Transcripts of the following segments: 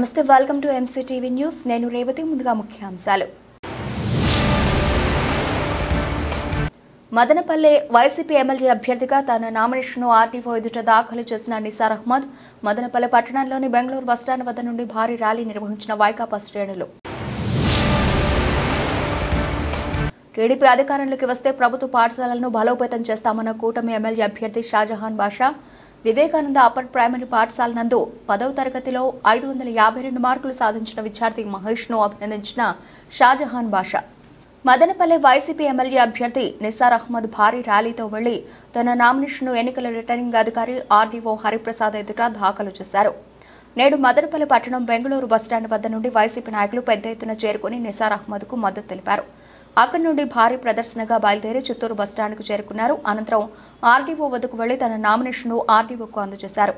నమస్తే, welcome to MCTV news. నేను రేవతి. ముందుగా ముఖ్యాంశాలు. మదనపల్లె వైసీపీ ఎమ్మెల్యే అభ్యర్థిగా తన నామినేషన్ను ఆర్టీఓ ఎదుట దాఖలు చేసిన నిసార్ అహ్మద్. మదనపల్లె పట్టణంలోని బెంగళూరు బస్టాండ్ వద్ద నుండి భారీ ర్యాలీ నిర్వహించిన వైకాపా శ్రేణులు. టీడీపీ అధికారంలోకి వస్తే ప్రభుత్వ పాఠశాలలను బలోపేతం చేస్తామన్న కూటమి ఎమ్మెల్యే అభ్యర్థి షాజహాన్ బాషా. వివేకానంద అప్పర్ ప్రైమరీ పాఠశాల నందు 10వ తరగతిలో 552 మార్కులు సాధించిన విద్యార్థి మహేష్ను అభినందించిన షాజహాన్ బాషా. మదనపల్లె వైసీపీ ఎమ్మెల్యే అభ్యర్థి నిసార్ అహ్మద్ భారీ ర్యాలీతో వెళ్లి తన నామినేషన్ను ఎన్నికల రిటర్నింగ్ అధికారి ఆర్డీఓ హరిప్రసాద్ ఎదుట దాఖలు చేశారు. నేడు మదనపల్లె పట్టణం బెంగళూరు బస్టాండ్ వద్ద నుండి వైసీపీ నాయకులు పెద్ద ఎత్తున చేరుకుని నిసార్ అహ్మద్కు మద్దతు తెలిపారు. అక్కడి నుండి భారీ ప్రదర్శనగా బయలుదేరి చిత్తూరు బస్టాండ్కు చేరుకున్నారు. అనంతరం ఆర్డీఓ వద్దకు వెళ్లి తన నామినేషన్ను ఆర్డీఓకు అందజేశారు.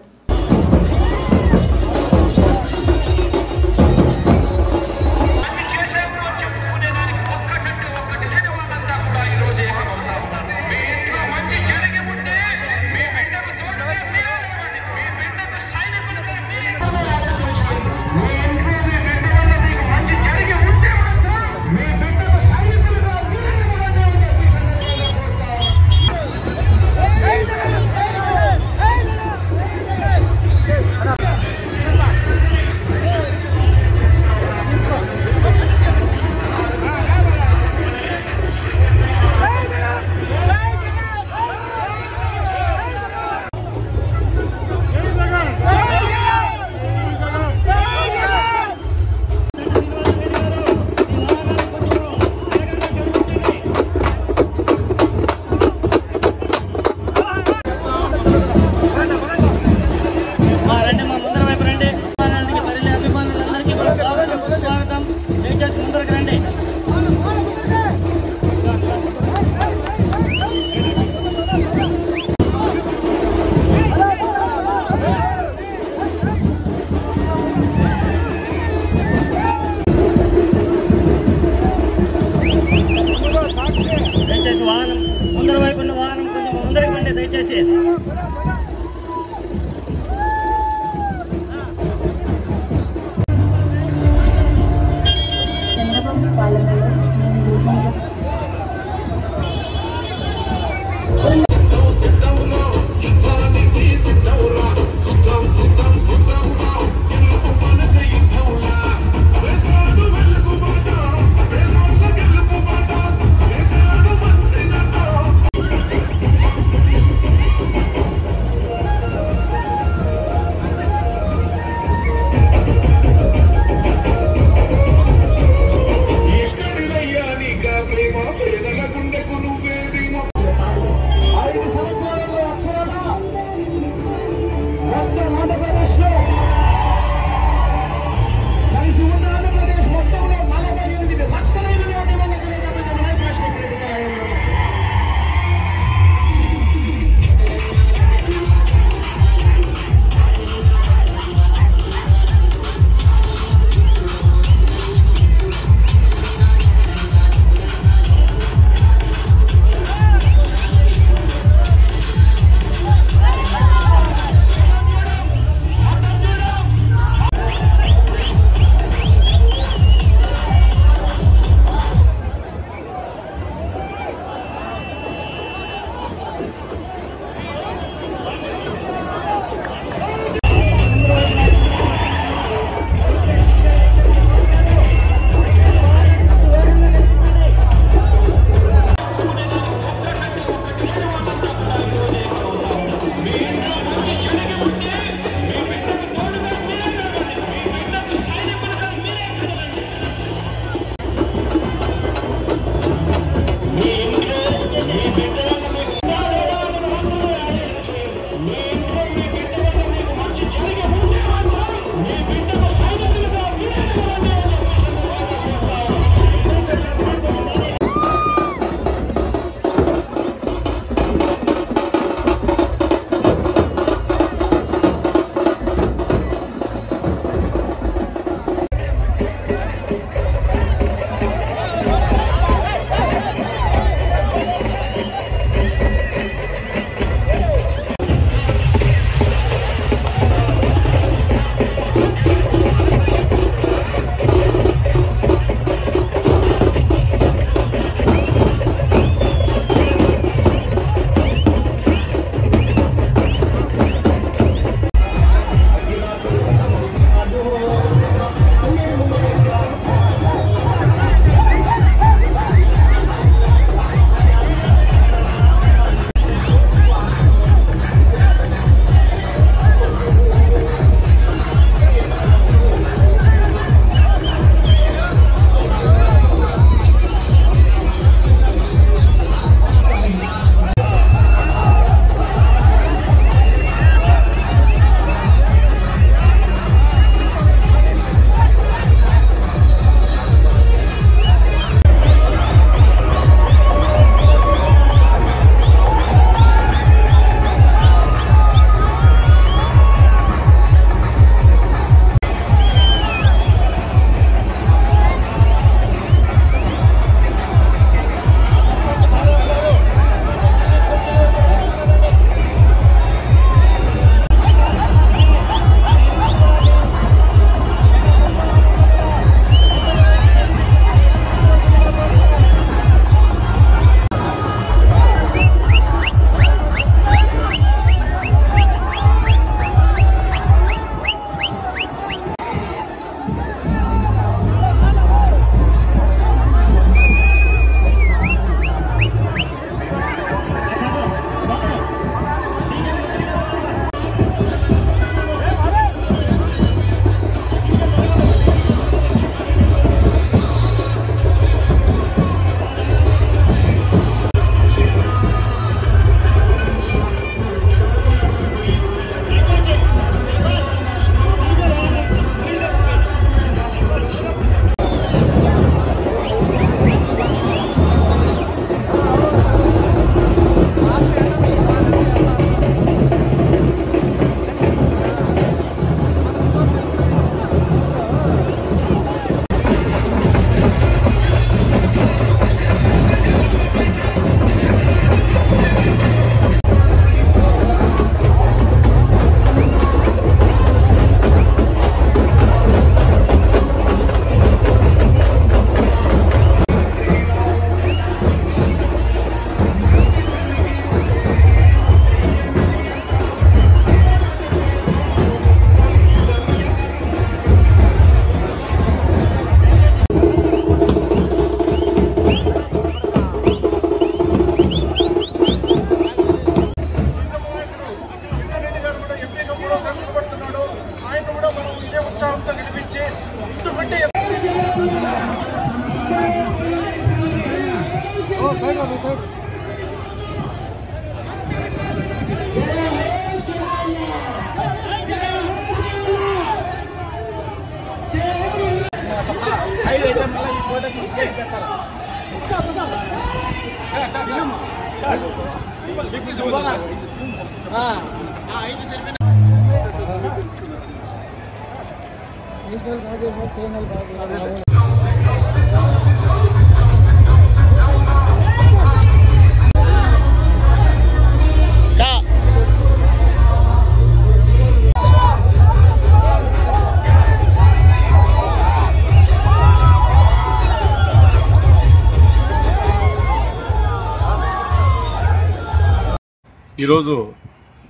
ఈరోజు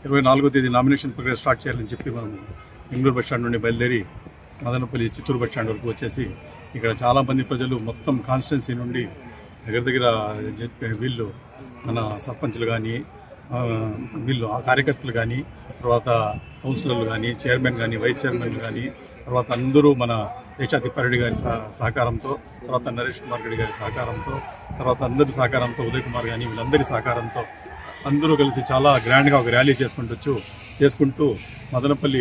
24వ తేదీ నామినేషన్ ప్రక్రియ స్టార్ట్ చేయాలని చెప్పి మనం బెంగళూరు బస్టాండ్ నుండి బయలుదేరి మదనపల్లి చిత్తూరు బస్టాండ్ వరకు వచ్చేసి ఇక్కడ చాలామంది ప్రజలు మొత్తం కాన్స్టిట్యున్సీ నుండి దగ్గర వీళ్ళు మన సర్పంచ్లు కానీ వీళ్ళు కార్యకర్తలు కానీ తర్వాత కౌన్సిలర్లు కానీ చైర్మన్ కానీ వైస్ చైర్మన్లు కానీ తర్వాత అందరూ మన తిప్పారెడ్డి గారి సహకారంతో తర్వాత నరేష్ కుమార్ రెడ్డి గారి సహకారంతో తర్వాత అందరి సహకారంతో ఉదయ్ కుమార్ కానీ వీళ్ళందరి సహకారంతో అందరూ కలిసి చాలా గ్రాండ్గా ఒక ర్యాలీ చేసుకుంటూ మదనపల్లి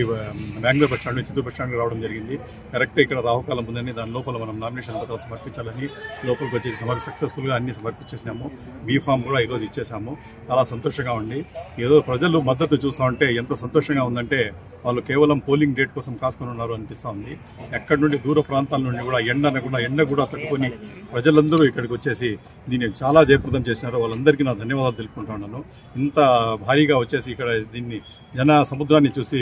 బెంగళూరు బస్టాండ్ చిత్తూరు బస్టాండ్కి రావడం జరిగింది. కరెక్ట్గా ఇక్కడ రాహుకాలం ఉందని దాని లోపల మనం నామినేషన్ పత్రాలు సమర్పించాలని లోపలికి వచ్చేసి సక్సెస్ఫుల్గా అన్ని సమర్పించేసినాము. బీఫామ్ కూడా ఈరోజు ఇచ్చేసాము. చాలా సంతోషంగా ఉంది. ఏదో ప్రజలు మద్దతు చూస్తూ ఉంటే ఎంత సంతోషంగా ఉందంటే వాళ్ళు కేవలం పోలింగ్ డేట్ కోసం కాసుకొని ఉన్నారు అనిపిస్తూ ఉంది. ఎక్కడి నుండి దూర ప్రాంతాల నుండి కూడా ఎండ కూడా తట్టుకొని ప్రజలందరూ ఇక్కడికి వచ్చేసి దీన్ని చాలా జయప్రదం చేసినారు. వాళ్ళందరికీ నా ధన్యవాదాలు తెలుపుకుంటా ఉన్నాను. ఇంత భారీగా వచ్చేసి ఇక్కడ దీన్ని జన సముద్రాన్ని చూసి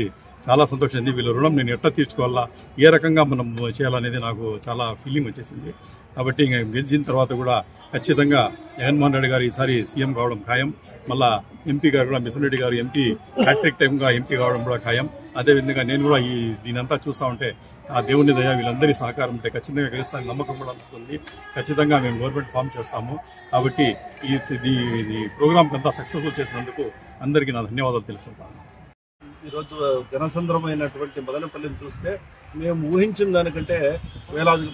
చాలా సంతోషించింది. వీళ్ళ రుణం నేను ఎట్లా తీర్చుకోవాలా, ఏ రకంగా మనం చేయాలనేది నాకు చాలా ఫీలింగ్ వచ్చేసింది. కాబట్టి ఇంకా గెలిచిన తర్వాత కూడా ఖచ్చితంగా జగన్మోహన్ రెడ్డి గారు ఈసారి సీఎం కావడం ఖాయం. మళ్ళా ఎంపీ గారు కూడా మిథున్ రెడ్డి గారు హ్యాట్రిక్ టైమ్గా ఎంపీ కావడం కూడా ఖాయం. అదేవిధంగా నేను కూడా దీనంతా చూస్తూ ఉంటే ఆ దేవుని దయ వీళ్ళందరి సహకారం ఉంటే ఖచ్చితంగా గెలుస్తానని నమ్మకం కూడా ఉంటుంది. ఖచ్చితంగా మేము గవర్నమెంట్ ఫామ్ చేస్తాము. కాబట్టి ఈ ప్రోగ్రాంకి అంతా సక్సెస్ఫుల్ చేసినందుకు అందరికీ నా ధన్యవాదాలు తెలుపుకుంటాను. ఈరోజు జనసంద్రమైనటువంటి మదనపల్లిని చూస్తే మేము ఊహించిన దానికంటే వేలాది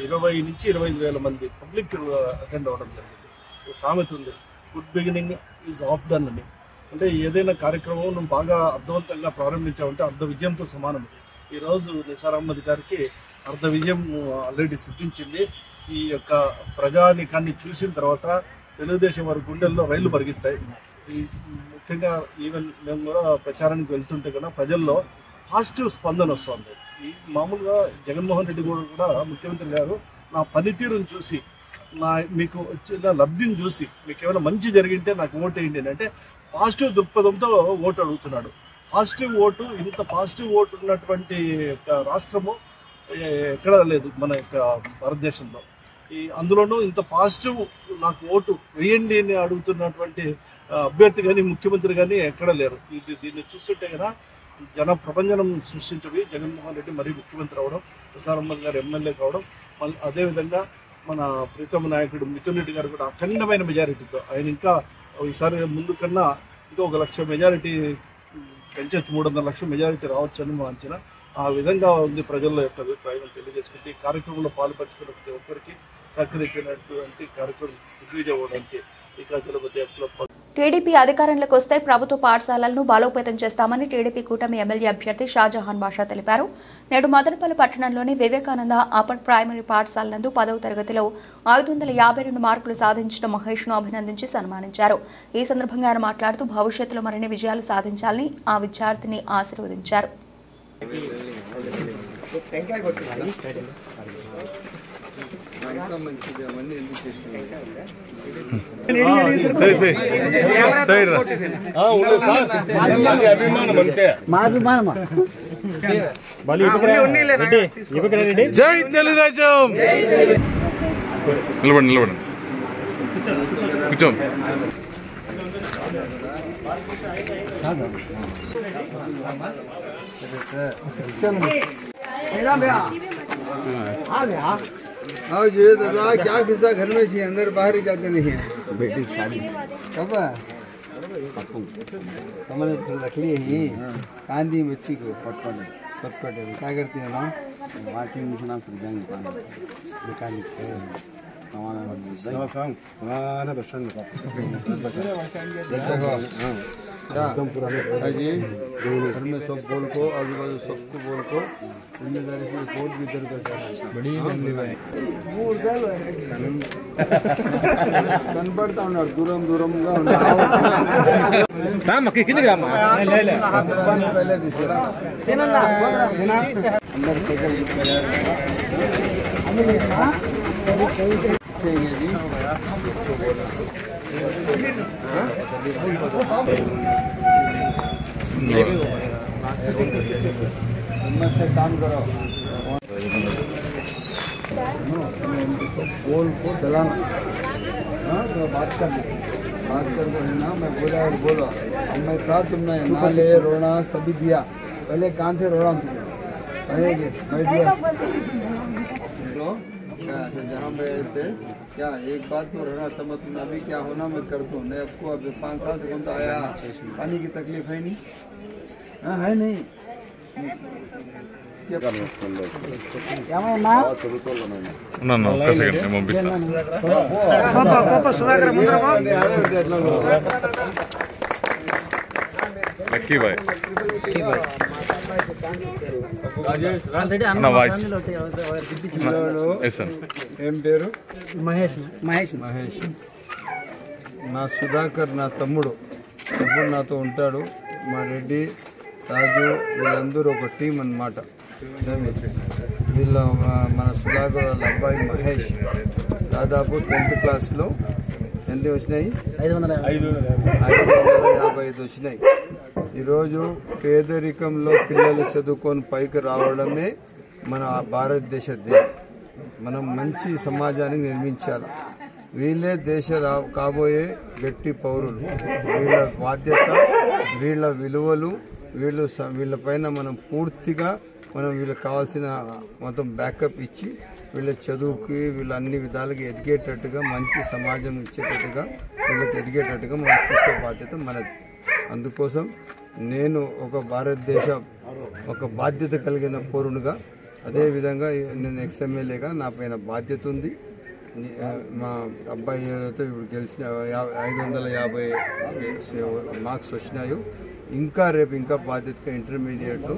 20 నుంచి 25,000 మంది పబ్లిక్ అటెండ్ అవ్వడం జరిగింది. సామెత ఉంది, good beginning is half done అని. అంటే ఏదైనా కార్యక్రమం మనం బాగా అర్థవంతంగా ప్రారంభించామంటే అర్ధ విజయంతో సమానం. ఈరోజు నిసార్ అహ్మద్ గారికి అర్ధ విజయం ఆల్రెడీ సిద్ధించింది. ఈ యొక్క ప్రజానికాన్ని చూసిన తర్వాత తెలుగుదేశం వారి గుండెల్లో రైళ్లు పరిగెత్తాయి. ముఖ్యంగా ఈవెన్ మేము కూడా ప్రచారానికి వెళ్తుంటే కూడా ప్రజల్లో పాజిటివ్ స్పందన వస్తుంది. ఈ మామూలుగా జగన్మోహన్ రెడ్డి కూడా ముఖ్యమంత్రి గారు నా పనితీరును చూసి మీకు వచ్చిన లబ్ధిని చూసి మీకు ఏమైనా మంచి జరిగింటే నాకు ఓటు వేయండి అంటే పాజిటివ్ దృక్పథంతో ఓటు అడుగుతున్నాడు. పాజిటివ్ ఓటు, ఇంత పాజిటివ్ ఓటు ఉన్నటువంటి రాష్ట్రము ఎక్కడా లేదు మన యొక్క భారతదేశంలో. అందులోనూ ఇంత పాజిటివ్ నాకు ఓటు వేయండి అని అడుగుతున్నటువంటి అభ్యర్థి కానీ ముఖ్యమంత్రి కానీ ఎక్కడ లేరు. దీన్ని చూస్తుంటే కదా జన ప్రపంచం సృష్టించవి జగన్మోహన్ రెడ్డి మరీ ముఖ్యమంత్రి అవడం, నిసార్ అహ్మద్ గారు ఎమ్మెల్యే కావడం, మళ్ళీ అదేవిధంగా మన ప్రీతమ నాయకుడు మిథున్ రెడ్డి గారు కూడా అఖండమైన మెజారిటీతో ఆయన ఇంకా ఈసారి ముందు కన్నా ఇంకా 1 లక్ష మెజారిటీ పెంచవచ్చు, 300 లక్షల మెజారిటీ రావచ్చని మా అంచనా. ఆ విధంగా ఉంది ప్రజల యొక్క అభిప్రాయం తెలియజేసుకుంటే ఈ కార్యక్రమంలో పాల్పంచుకున్న ప్రతి ఒక్కరికి సహకరించినటువంటి కార్యక్రమం దిగ్విజయం అవ్వడానికి టీడీపీ అధికారంలోకి వస్తే ప్రభుత్వ పాఠశాలలను బలోపేతం చేస్తామని టీడీపీ కూటమి ఎమ్మెల్యే అభ్యర్థి షాజహాన్ బాషా తెలిపారు. నేడు మదనపల్లి పట్టణంలోని వివేకానంద అప్పర్ ప్రైమరీ పాఠశాల నందు 10వ తరగతిలో 552 మార్కులు సాధించిన మహేష్ను అభినందించి సన్మానించారు. ఈ సందర్భంగా ఆయన మాట్లాడుతూ భవిష్యత్తులో మరిన్ని విజయాలు సాధించాలని ఆ విద్యార్థిని ఆశీర్వదించారు. జై తెలుగుదేశం. నిలబడి కూర్చో. हाँ जी दादा क्या किस्सा घर में से अंदर बाहर ही जाते नहीं है बेटी शादी कब समझ रख लिए ही कांदी बच्ची को पटपटे क्या करती है ना जी घर में सब बोल को आजू बाजू सबको बोल को जिम्मेदारी से रिपोर्ट भी दर्ज करता है बड़ी కనపడతా ఉన్నాడు దూరం దూరంగా से काम करो बोल को चलाना तो बात कर है ना मैं बोला और बोलो अब मैं था तुमने नाले रोना सभी दिया पहले कान से रोना मैं दिया जहाँ पे थे क्या एक बात तो रहना समझ तुमने अभी क्या होना मैं कर दूँ मैं आपको अभी 5 साल से कौन तो आया पानी की तकलीफ है नहीं हाँ है नहीं లక్కీ బాయ్ అన్న వాయిస్ ఏం పేరు మహేష్ నా సుధాకర్ నా తమ్ముడు ఎప్పుడు నాతో ఉంటాడు మా రెడ్డి రాజు వీళ్ళందరూ ఒక టీం అన్నమాట వీళ్ళ మన సుధాకర్ వాళ్ళ అబ్బాయి మహేష్ దాదాపు 10th క్లాస్లో ఎన్ని వచ్చినాయి 555 వచ్చినాయి ఈరోజు పేదరికంలో పిల్లలు చదువుకొని పైకి రావడమే మన భారతదేశ ధ్యేయం మనం మంచి సమాజాన్ని నిర్మించాలి వీళ్ళే దేశ కాబోయే గట్టి పౌరులు వీళ్ళ బాధ్యత వీళ్ళ విలువలు వీళ్ళపైన మనం పూర్తిగా మనం వీళ్ళకి కావాల్సిన మొత్తం బ్యాకప్ ఇచ్చి వీళ్ళ చదువుకి వీళ్ళు అన్ని విధాలుగా ఎదిగేటట్టుగా మంచి సమాజం ఇచ్చేటట్టుగా వీళ్ళకి ఎదిగేటట్టుగా మనం చూసే బాధ్యత మనది అందుకోసం నేను ఒక భారతదేశ ఒక బాధ్యత కలిగిన పౌరునిగా అదేవిధంగా నేను ఎక్స్ఎమ్మెల్యేగా నా పైన బాధ్యత ఉంది మా అబ్బాయి ఏదైతే ఇప్పుడు గెలిచిన 550 మార్క్స్ వచ్చినాయో ఇంకా రేపు ఇంకా బాధ్యతగా ఇంటర్మీడియట్లో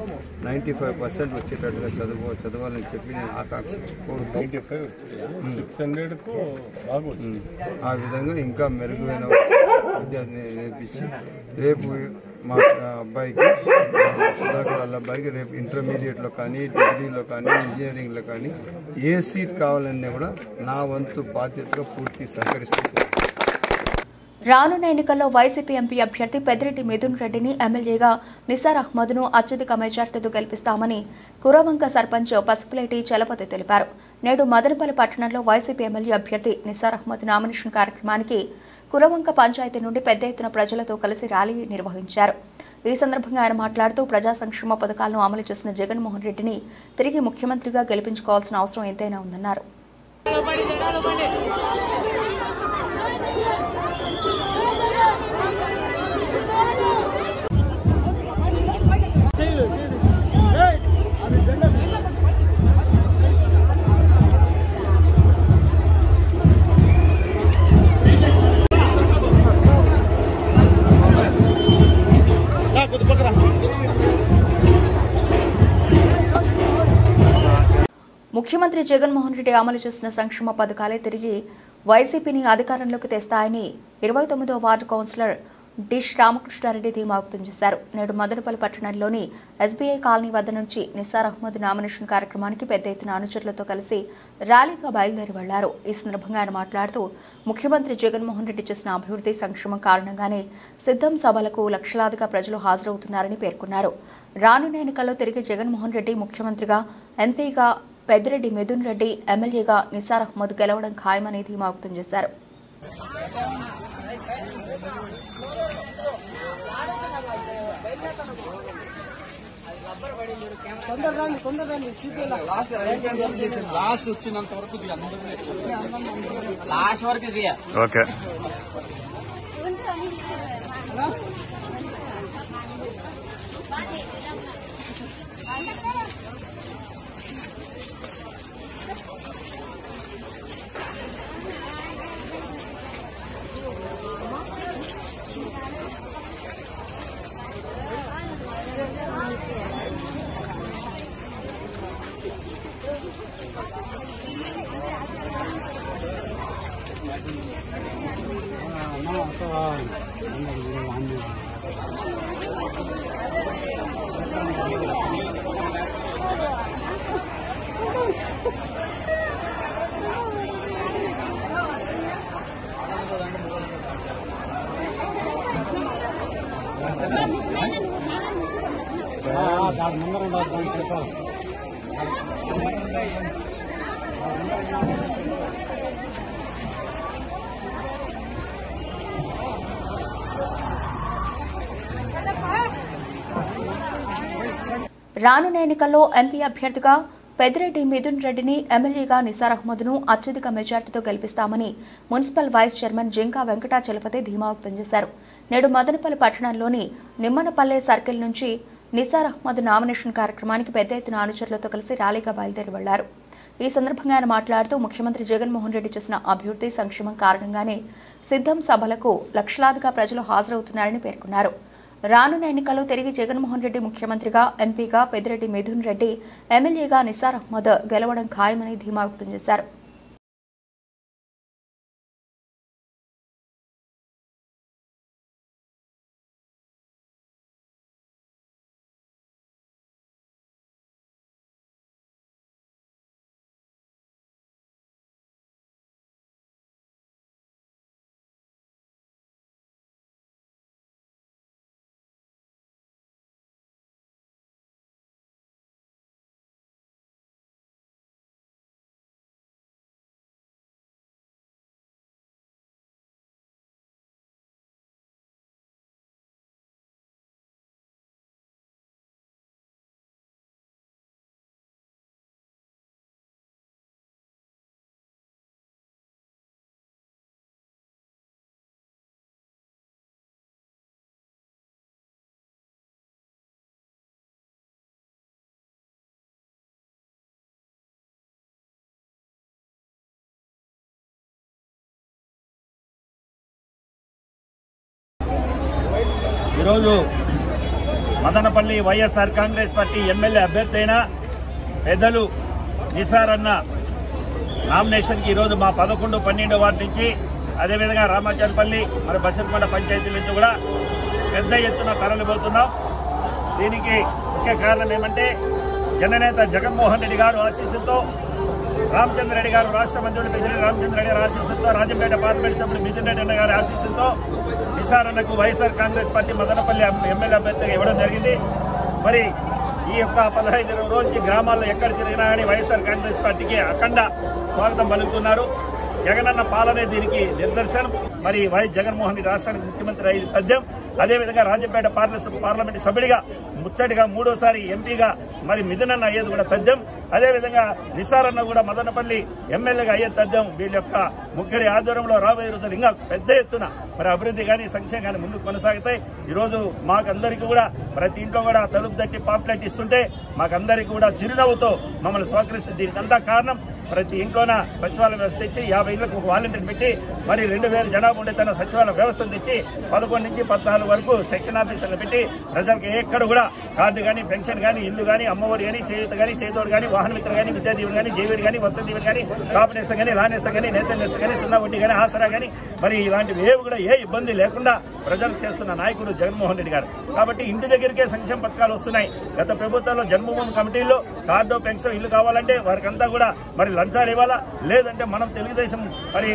95% వచ్చేటట్టుగా చదవాలని చెప్పి నేను ఆకాంక్ష ఆ విధంగా ఇంకా మెరుగైన విద్య నేర్పించి రేపు మా అబ్బాయికి సుధాకర్ వాళ్ళ అబ్బాయికి రేపు ఇంటర్మీడియట్లో కానీ డిగ్రీలో కానీ ఇంజనీరింగ్లో కానీ ఏ సీట్ కావాలన్నా కూడా నా వంతు బాధ్యతగా పూర్తి సహకరిస్తుంది. రానున్న ఎన్నికల్లో వైసీపీ ఎంపీ అభ్యర్థి పెద్దిరెడ్డి మిథున్ రెడ్డిని ఎమ్మెల్యేగా నిసార్ అహ్మద్ను అత్యధిక మెజార్టీతో గెలిపిస్తామని కురవంక సర్పంచ్ పసుపులేటి చలపతి తెలిపారు. నేడు మదనపల్లి పట్టణంలో వైసీపీ ఎమ్మెల్యే అభ్యర్థి నిసార్ అహ్మద్ నామినేషన్ కార్యక్రమానికి కురవంక పంచాయతీ నుండి పెద్ద ఎత్తున ప్రజలతో కలిసి ర్యాలీ నిర్వహించారు. ఈ సందర్భంగా ఆయన మాట్లాడుతూ ప్రజా సంక్షేమ పథకాలను అమలు చేసిన జగన్మోహన్ రెడ్డిని తిరిగి ముఖ్యమంత్రిగా గెలిపించుకోవాల్సిన అవసరం ఎంతైనా ఉందన్నారు. ముఖ్యమంత్రి జగన్మోహన్ రెడ్డి అమలు చేసిన సంక్షేమ పథకాలే తిరిగి వైసీపీని అధికారంలోకి తెస్తాయని 29వ వార్డు కౌన్సిలర్ డిష్ రామకృష్ణారెడ్డి ధీమా వ్యక్తం చేశారు. నేడు మదనపల్లి పట్టణంలోని ఎస్బీఐ కాలనీ వద్ద నుంచి నిసార్ అహ్మద్ నామినేషన్ కార్యక్రమానికి పెద్ద ఎత్తున అనుచరులతో కలిసి ర్యాలీగా బయలుదేరి వెళ్లారు. ఈ సందర్భంగా ఆయన మాట్లాడుతూ ముఖ్యమంత్రి జగన్మోహన్ రెడ్డి చేసిన అభివృద్ధి సంక్షేమం కారణంగానే సిద్ధం సభలకు లక్షలాదిగా ప్రజలు హాజరవుతున్నారని పేర్కొన్నారు. రానున్న ఎన్నికల్లో తిరిగి జగన్మోహన్ రెడ్డి ముఖ్యమంత్రిగా, ఎంపీగా పెద్దిరెడ్డి మిథున్ రెడ్డి, ఎమ్మెల్యేగా నిసార్ అహ్మద్ గెలవడం ఖాయమని ధీమా వ్యక్తం చేశారు. లాస్ట్ వచ్చినంత వరకు లాస్ట్ వరకు ఓకే రానున్న ఎన్నికల్లో ఎంపీ అభ్యర్థిగా పెద్దిరెడ్డి మిథున్ రెడ్డిని, ఎమ్మెల్యేగా నిసార్ అహ్మద్ను అత్యధిక మెజార్టీతో గెలిపిస్తామని municipal vice chairman Jinka Venkatachalapathi ధీమా వ్యక్తం చేశారు. నేడు మదనపల్లి పట్టణంలోని నిమ్మనపల్లె సర్కిల్ నుంచి నిసార్ అహ్మద్ నామినేషన్ కార్యక్రమానికి పెద్ద ఎత్తున అనుచరులతో కలిసి ర్యాలీగా బయలుదేరి వెళ్లారు. ఈ సందర్భంగా ఆయన మాట్లాడుతూ ముఖ్యమంత్రి జగన్మోహన్ రెడ్డి చేసిన అభివృద్ధి సంక్షేమం కారణంగానే సిద్ధం సభలకు లక్షలాదిగా ప్రజలు హాజరవుతున్నారని పేర్కొన్నారు. రానున్న ఎన్నికల్లో తిరిగి జగన్మోహన్ రెడ్డి ముఖ్యమంత్రిగా, ఎంపీగా పెద్దిరెడ్డి మిథున్ రెడ్డి, ఎమ్మెల్యేగా నిసార్ అహ్మద్ గెలవడం ఖాయమని ధీమా వ్యక్తం చేశారు. ఈరోజు మదనపల్లి వైఎస్ఆర్ కాంగ్రెస్ పార్టీ ఎమ్మెల్యే అభ్యర్థి అయిన పెద్దలు నిసార్ అన్న నామినేషన్కి ఈరోజు మా 11, 12 వార్డు నుంచి, అదేవిధంగా రామాచారపల్లి మరి బసంకొండ పంచాయతీల నుంచి కూడా పెద్ద ఎత్తున తరలిపోతున్నాం. దీనికి ముఖ్య కారణం ఏమంటే జననేత జగన్మోహన్ రెడ్డి గారు ఆశీస్సులతో, రామచంద్ర రెడ్డి గారు రాష్ట్ర మంత్రులు పెద్దిరెడ్డి రామచంద్ర రెడ్డి గారి ఆశీస్సులతో, రాజంపేట పార్లమెంట్ సభ్యులు మిథున్ రెడ్డి అన్న గారి ఆశీస్సులతో నిసార్ అన్నకు వైఎస్ఆర్ కాంగ్రెస్ పార్టీ మదనపల్లి ఎమ్మెల్యే అభ్యర్థిగా ఇవ్వడం జరిగింది. మరి ఈ యొక్క 15 రోజు గ్రామాల్లో ఎక్కడ తిరిగినా కానీ వైఎస్ఆర్ కాంగ్రెస్ పార్టీకి అఖండ స్వాగతం పలుకుతున్నారు. జగనన్న పాలనే దీనికి నిదర్శనం. మరి వైఎస్ జగన్మోహన్ రెడ్డి రాష్ట్రానికి ముఖ్యమంత్రి అయ్యేది తథ్యం. అదేవిధంగా రాజంపేట పార్లమెంట్ సభ్యుడిగా ముచ్చటిగా 3వసారి ఎంపీగా మరి మిథున్ అన్న అయ్యేది కూడా తథ్యం. అదేవిధంగా నిసార్ అన్న కూడా మదనపల్లి ఎమ్మెల్యేగా అయ్యేది తథ్యం. వీళ్ళ యొక్క ముగ్గురి ఆధ్వర్యంలో రాబోయే రోజులు ఇంకా పెద్ద ఎత్తున మరి అభివృద్ధి కానీ సంక్షేమం కానీ ముందుకు కొనసాగుతాయి. ఈరోజు మాకందరికీ కూడా ప్రతి ఇంట్లో కూడా తలుపు తట్టి పాంప్లెట్ ఇస్తుంటే మాకందరికీ కూడా చిరునవ్వుతో మమ్మల్ని స్వీకరిస్తుంది. దీనికి అంతా కారణం ప్రతి ఇంట్లోన సచివాలయ వ్యవస్థ తెచ్చి 50 ఇళ్లకు ఒక వాలంటీర్ పెట్టి మరి 2000 జనాభా ఉండే తన సచివాలయ వ్యవస్థను తెచ్చి 11 నుంచి 14 వరకు సెక్షన్ ఆఫీసర్లు పెట్టి ప్రజలకు ఎక్కడ కూడా కార్డు కానీ, పెన్షన్ కానీ, ఇల్లు కానీ, అమ్మఒడి కానీ, చేయూత కానీ, చేదోడు కానీ, వాహన మిత్ర కానీ, విద్యాదీవుడు కానీ, జేవీడు కానీ, వసతి దీవుడు కానీ, కాపునేస్తం కానీ, లానేస్తం కానీ, నేతల నేస్తం కానీ, సున్నా వడ్డీ కానీ, ఆసరా కానీ, మరి ఇలాంటివి ఏవి కూడా ఏ ఇబ్బంది లేకుండా ప్రజలకు చేస్తున్న నాయకుడు జగన్మోహన్ రెడ్డి గారు. కాబట్టి ఇంటి దగ్గరికే సంక్షేమ పథకాలు వస్తున్నాయి. గత ప్రభుత్వంలో జన్మభూమి కమిటీల్లో కార్డు, పెన్షన్, ఇల్లు కావాలంటే వారికంతా కూడా మరి లంచాలు ఇవ్వాలా, లేదంటే మనం తెలుగుదేశం మరి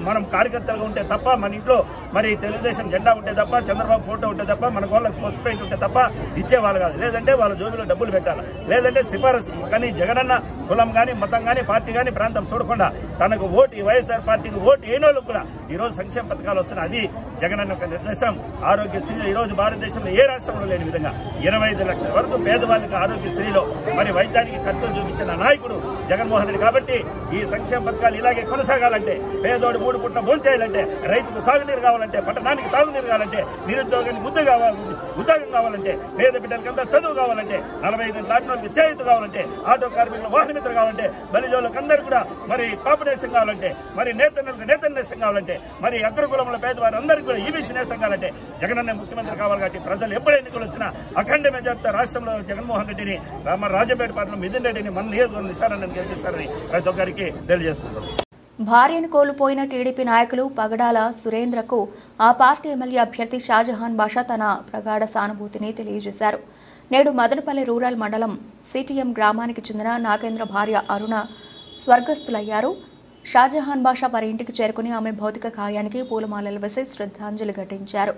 మనం కార్యకర్తలుగా ఉంటే తప్ప, మన ఇంట్లో మరి తెలుగుదేశం జెండా ఉంటే తప్ప, చంద్రబాబు ఫోటో ఉంటే తప్ప, మన వాళ్ళకి పసుపు పెయింట్ ఉంటే తప్ప ఇచ్చేవాళ్ళు కాదు. లేదంటే వాళ్ళ జోబిలో డబ్బులు పెట్టాలి, లేదంటే సిఫారసు. కానీ జగనన్న కులం కానీ, మతం కానీ, పార్టీ కానీ, ప్రాంతం చూడకుండా తనకు ఓటు, వైఎస్ఆర్ పార్టీకి ఓటు వేయనోళ్ళకు కూడా ఈరోజు సంక్షేమ పథకాలు వస్తున్నాయి. అది జగనన్న ఒక నిర్దేశం. ఆరోగ్యశ్రీలో ఈరోజు భారతదేశంలో ఏ రాష్ట్రంలో లేని విధంగా 25 లక్షల వరకు పేదవాళ్ళకి ఆరోగ్యశ్రీలో మరి వైద్యానికి ఖర్చులు చూపించిన నాయకుడు జగన్మోహన్ రెడ్డి. కాబట్టి ఈ సంక్షేమ పథకాలు ఇలాగే కొనసాగాలంటే, పేదోడు 3 పూట్ల భోంచేయాలంటే, రైతుకు సాగునీరు కావాలంటే, పట్టణానికి తాగునీరు కావాలంటే, నిరుద్యోగానికి ఉద్యోగం కావాలంటే, పేద బిడ్డలకంతా చదువు కావాలంటే, 45 దాటిన వాళ్ళకి చేయూత కావాలంటే, ఆటో కార్మికుల వాహన పరిమితులు కావాలంటే, బలిజోళ్ళకి అందరూ కూడా మరి కాపు నేసం కావాలంటే, మరి నేతన్న నేసం కావాలంటే, మరి అగ్రకులంలో పేదవారు అందరికీ కూడా ఈబీసీ నేసం కావాలంటే జగనన్న ముఖ్యమంత్రి కావాలి. కాబట్టి ప్రజలు ఎప్పుడు ఎన్నికలు వచ్చినా అఖండ మెజార్టీతో రాష్ట్రంలో జగన్మోహన్ రెడ్డిని, రాజంపేట పట్టణం మిథున్ రెడ్డిని మన నియోజకవర్గం నిసారని గెలిపిస్తారని ప్రతి ఒక్కరికి తెలియజేస్తున్నారు. భార్యను కోల్పోయిన టీడీపీ నాయకులు పగడాల సురేంద్రకు ఆ పార్టీ ఎమ్మెల్యే అభ్యర్థి షాజహాన్ బాషా తన ప్రగాఢ సానుభూతిని తెలియజేశారు. నేడు మదనపల్లి రూరల్ మండలం సిటిఎం గ్రామానికి చెందిన నాగేంద్ర భార్య అరుణ స్వర్గస్థులయ్యారు. షాజహాన్ బాషా వారి ఇంటికి చేరుకుని ఆమె భౌతిక కాయానికి పూలమాలలు వేసి శ్రద్ధాంజలి ఘటించారు.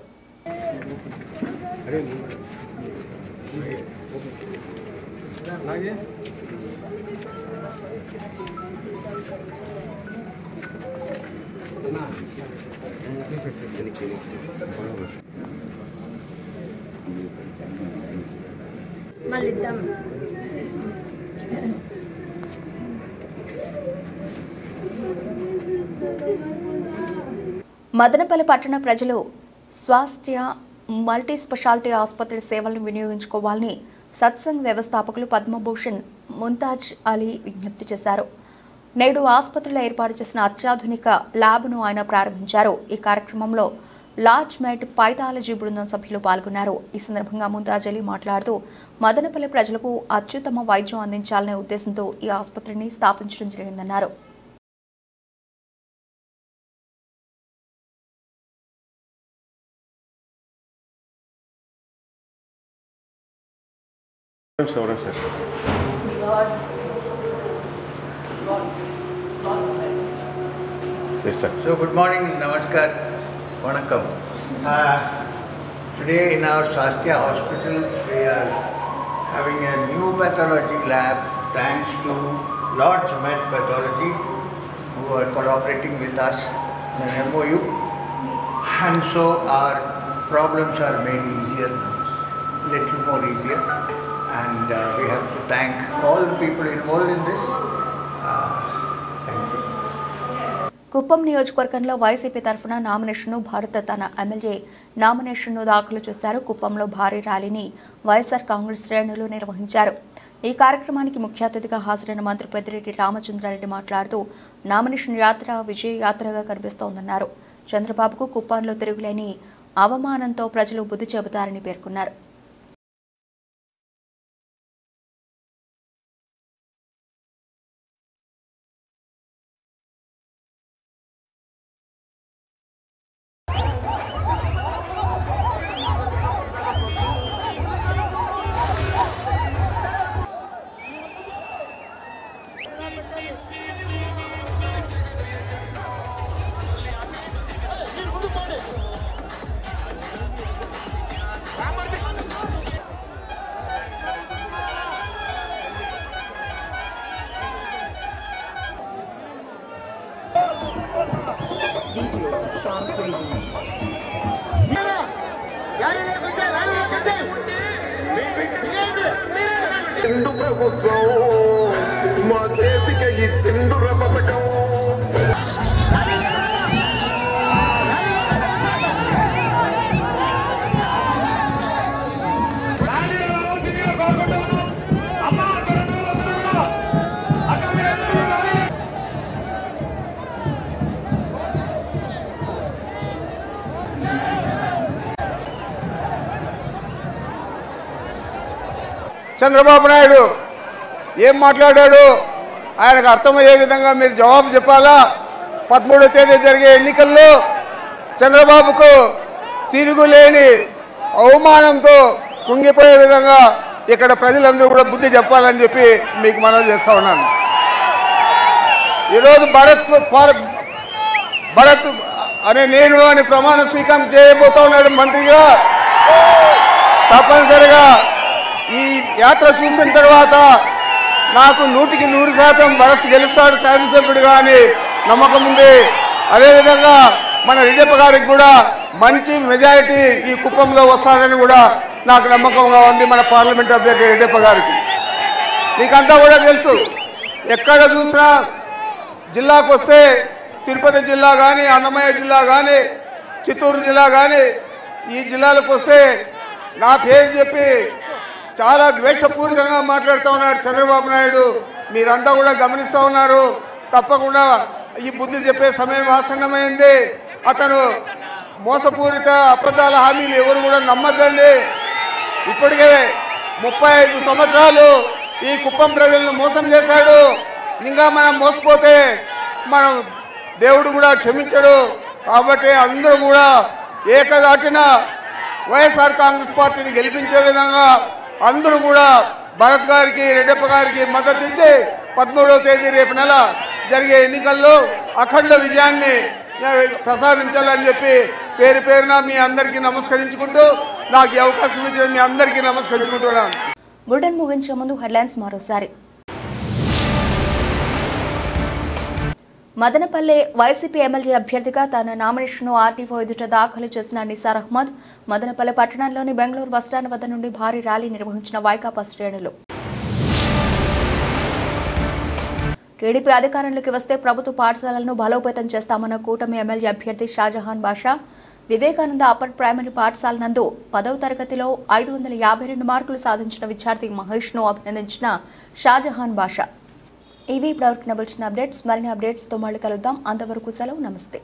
మదనపల్లి పట్టణ ప్రజలు స్వాస్థ్య మల్టీ స్పెషాలిటీ ఆసుపత్రి సేవలను వినియోగించుకోవాలని సత్సంగ్ వ్యవస్థాపకులు పద్మభూషణ్ ముంతాజ్ అలీ విజ్ఞప్తి చేశారు. నేడు ఆసుపత్రిలో ఏర్పాటు చేసిన అత్యాధునిక ల్యాబ్ను ఆయన ప్రారంభించారు. ఈ కార్యక్రమంలో లార్జ్ మెడ్ పైథాలజీ బృందం సభ్యులు పాల్గొన్నారు. ఈ సందర్భంగా ముంతాజ్ అలీ మాట్లాడుతూ మదనపల్లి ప్రజలకు అత్యుత్తమ వైద్యం అందించాలనే ఉద్దేశంతో ఈ ఆసుపత్రిని స్థాపించడం జరిగిందన్నారు. Yes, sir. So good morning, namaskar, vanakkam. Today in our Swasthya hospitals we are having a new pathology lab thanks to Lord's Med Pathology who are cooperating with us in an MOU, and so our problems are made easier now, little more easier, and we have to thank all the people involved in this. Thank you. Kuppam నియోజకవర్గంలో YCP తరఫున నామినేషన్ను భారత్ తన MLA నామినేషన్ను దాఖలు చేశారు. కుప్పంలో భారీ ర్యాలీని వైఎస్ఆర్ కాంగ్రెస్ శ్రేణులు నిర్వహించారు. ఈ కార్యక్రమానికి ముఖ్య అతిథిగా హాజరైన మంత్రి పెద్దిరెడ్డి రామచంద్రారెడ్డి మాట్లాడుతూ నామినేషన్ యాత్ర విజయ యాత్రగా కనిపిస్తోందన్నారు. చంద్రబాబుకు కుప్పంలో తిరుగులేని అవమానంతో ప్రజలు బుద్ధి చెబుతారని పేర్కొన్నారు. సింధు ప్రభుత్వం మా చేతికి ఈ సింధుర పథకం. చంద్రబాబు నాయుడు ఏం మాట్లాడాడు ఆయనకు అర్థమయ్యే విధంగా మీరు జవాబు చెప్పాలా. 13వ తేదీ జరిగే ఎన్నికల్లో చంద్రబాబుకు తిరుగులేని అవమానంతో కుంగిపోయే విధంగా ఇక్కడ ప్రజలందరూ కూడా బుద్ధి చెప్పాలని చెప్పి మీకు మనవి చేస్తా ఉన్నాను. ఈరోజు భరత్ అనే నేను అని ప్రమాణ స్వీకారం చేయబోతా ఉన్నాడు మంత్రిగా. తప్పనిసరిగా ఈ యాత్ర చూసిన తర్వాత నాకు 100% భరత్ గెలుస్తాడు శాసనసభ్యుడిగా అని నమ్మకం ఉంది. అదేవిధంగా మన రెడ్డప్ప గారికి కూడా మంచి మెజారిటీ ఈ కుప్పంలో వస్తాడని కూడా నాకు నమ్మకంగా ఉంది. మన పార్లమెంట్ అభ్యర్థి రెడ్డప్ప గారికి మీకంతా కూడా తెలుసు. ఎక్కడ చూసినా జిల్లాకు వస్తే తిరుపతి జిల్లా కానీ, అన్నమయ్య జిల్లా కానీ, చిత్తూరు జిల్లా కానీ ఈ జిల్లాలకు వస్తే నా పేరు చెప్పి చాలా ద్వేషపూరితంగా మాట్లాడుతూ ఉన్నాడు చంద్రబాబు నాయుడు. మీరంతా కూడా గమనిస్తూ ఉన్నారు. తప్పకుండా ఈ బుద్ధి చెప్పే సమయం ఆసన్నమైంది. అతను మోసపూరిత అబద్ధాల హామీలు ఎవరు కూడా నమ్మద్దండి. ఇప్పటికే 35 సంవత్సరాలు ఈ కుప్పం ప్రజలను మోసం చేశాడు. ఇంకా మనం మోసపోతే మనం దేవుడు కూడా క్షమించడు. కాబట్టి అందరూ కూడా ఏకదాటిన వైఎస్ఆర్ కాంగ్రెస్ పార్టీని గెలిపించే విధంగా అందరూ కూడా భరత్ గారికి, రెడ్డప్ప గారికి మద్దతు ఇచ్చి 13వ తేదీ రేపు నెల జరిగే ఎన్నికల్లో అఖండ విజయాన్ని ప్రసాదించాలని చెప్పి పేరు పేరున మీ అందరికీ నమస్కరించుకుంటూ నాకు ఈ అవకాశం ఇచ్చిన మీ అందరికీ నమస్కరించుకుంటున్నాను. బులెటిన్ ముగించే ముందు హెడ్లైన్స్ మరోసారి. మదనపల్లె వైసీపీ ఎమ్మెల్యే అభ్యర్థిగా తన నామినేషన్ను ఆర్టీఓ ఎదుట దాఖలు చేసిన నిసార్ అహ్మద్. మదనపల్లె పట్టణంలోని బెంగళూరు బస్టాండ్ వద్ద నుండి భారీ ర్యాలీ నిర్వహించిన వైకాపా శ్రేణులు. టీడీపీ అధికారంలోకి వస్తే ప్రభుత్వ పాఠశాలలను బలోపేతం చేస్తామన్న కూటమి ఎమ్మెల్యే అభ్యర్థి షాజహాన్ బాషా. వివేకానంద అప్పర్ ప్రైమరీ పాఠశాల నందు 10వ తరగతిలో 552 మార్కులు సాధించిన విద్యార్థి మహేష్ను అభినందించిన షాజహాన్ బాషా. ఇవి ఇప్పటివరకు నవల్చిన అప్డేట్స్. మరిన్ని అప్డేట్స్తో మళ్ళీ కలుద్దాం. అంతవరకు సెలవు. నమస్తే.